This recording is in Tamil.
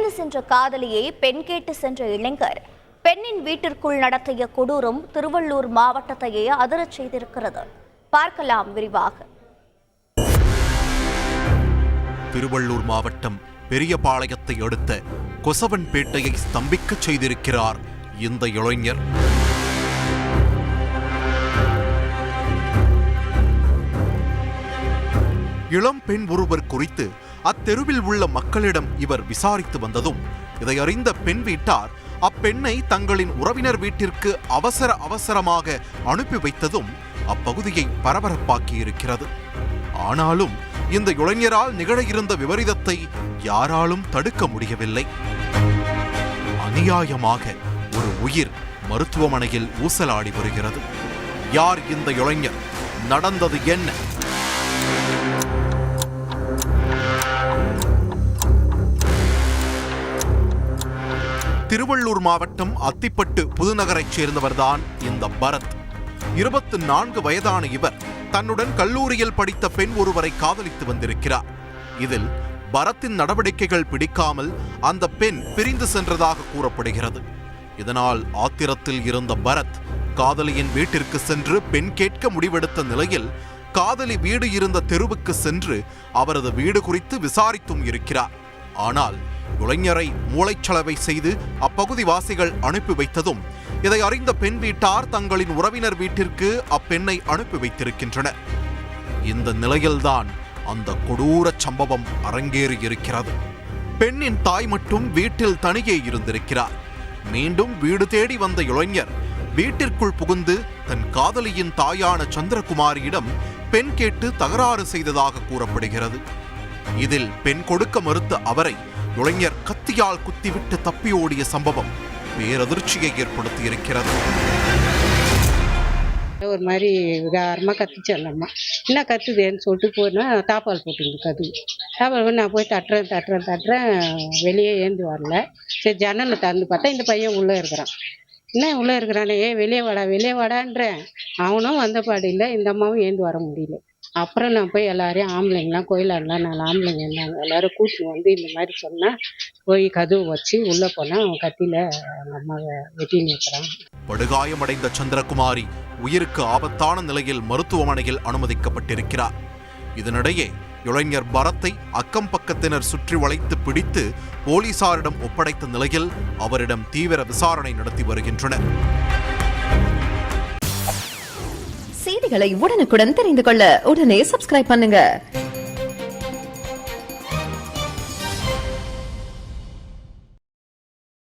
பிரிந்து சென்ற காதலியை பெண் கேட்டு சென்ற இளைஞர் பெண்ணின் வீட்டிற்குள் நடத்திய கொடூரம் திருவள்ளூர் மாவட்டத்தையே அதிரச் செய்திருக்கிறது. பார்க்கலாம் விரிவாக. திருவள்ளூர் மாவட்டம் பெரியபாளையத்தை அடுத்த கொசவன்பேட்டையை ஸ்தம்பிக்க செய்திருக்கிறார் இந்த இளைஞர். இளம் பெண் ஒருவர் குறித்து அத்தெருவில் உள்ள மக்களிடம் இவர் விசாரித்து வந்ததும் இதை அறிந்த பெண் வீட்டார் அப்பெண்ணை தங்களின் உறவினர் வீட்டிற்கு அவசரமாக அனுப்பி வைத்ததும் அப்பகுதியை பரபரப்பாக்கி இருக்கிறது. ஆனாலும் இந்த இளைஞரால் நிகழ இருந்த விபரீதத்தை யாராலும் தடுக்க முடியவில்லை. அநியாயமாக ஒரு உயிர் மருத்துவமனையில் ஊசலாடி வருகிறது. யார் இந்த இளைஞர்? நடந்தது என்ன? திருவள்ளூர் மாவட்டம் அத்திப்பட்டு புதுநகரைச் சேர்ந்தவர்தான் இந்த பரத். 24 வயதான இவர் தன்னுடன் கல்லூரியில் படித்த பெண் ஒருவரை காதலித்து வந்திருக்கிறார். இதில் பரத்தின் நடவடிக்கைகள் பிடிக்காமல் அந்த பெண் பிரிந்து சென்றதாக கூறப்படுகிறது. இதனால் ஆத்திரத்தில் இருந்த பரத் காதலியின் வீட்டிற்கு சென்று பெண் கேட்க முடிவெடுத்த நிலையில் காதலி வீடு இருந்த தெருவுக்கு சென்று அவரது வீடு குறித்து விசாரித்தும் இருக்கிறார். ஆனால் இளைஞரை மூளைச்சலவை செய்து அப்பகுதி வாசிகள் அனுப்பி வைத்ததும் இதை அறிந்த பெண் வீட்டார் தங்களின் உறவினர் வீட்டிற்கு அப்பெண்ணை அனுப்பி வைத்திருக்கின்றனர். இந்த நிலையில்தான் அந்த கொடூர சம்பவம் அரங்கேறி இருக்கிறது. பெண்ணின் தாய் மட்டும் வீட்டில் தனியே இருந்திருக்கிறார். மீண்டும் வீடு தேடி வந்த இளைஞர் வீட்டிற்குள் புகுந்து தன் காதலியின் தாயான சந்திரகுமாரியிடம் பெண் கேட்டு தகராறு செய்ததாக கூறப்படுகிறது. இதில் பெண் கொடுக்க மறுத்த அவரை இளைஞர் கத்தியால் குத்திவிட்டு தப்பியோடிய சம்பவம் பேரதிர்ச்சியை ஏற்படுத்தி இருக்கிறது. ஒரு மாதிரி விகாரமாக கத்துச்சு அந்த அம்மா. என்ன கத்துதுன்னு சொல்லிட்டு போனால் தாப்பால் போட்டுருந்து கது. தாப்பால் நான் போய் தட்டுறேன் வெளியே ஏந்து வரல. சரி ஜன்னலை திறந்து பார்த்தா இந்த பையன் உள்ளே இருக்கிறான். என்ன உள்ளே இருக்கிறானே வெளியே வாடான்றேன். அவனும் வந்த பாடு இல்லை, இந்த அம்மாவும் ஏந்து வர முடியல. அப்புறம் நான் போய் எல்லாரையும் ஆம்பளைங்களாம் கோயிலாடலாம் 4 ஆம்பளைங்க இருந்தாங்க, எல்லாரும் கூட்டின்னு வந்து இந்த மாதிரி சொன்னால் போய் கதவு வச்சு உள்ளே போனால் அவன் கத்தியில் அந்த அம்மாவை வெட்டின்னு இருக்கிறான். படுகாயமடைந்த சந்திரகுமாரி உயிருக்கு ஆபத்தான நிலையில் மருத்துவமனையில் அனுமதிக்கப்பட்டிருக்கிறார். இதனிடையே இளைஞர் பரத்தை அக்கம் பக்கத்தினர் சுற்றி வளைத்து பிடித்து போலீசாரிடம் ஒப்படைத்த நிலையில் அவரிடம் தீவிர விசாரணை நடத்தி வருகின்றனர். செய்திகளை உடனுக்குடன் தெரிந்து கொள்ள உடனே சப்ஸ்கிரைப் பண்ணுங்க.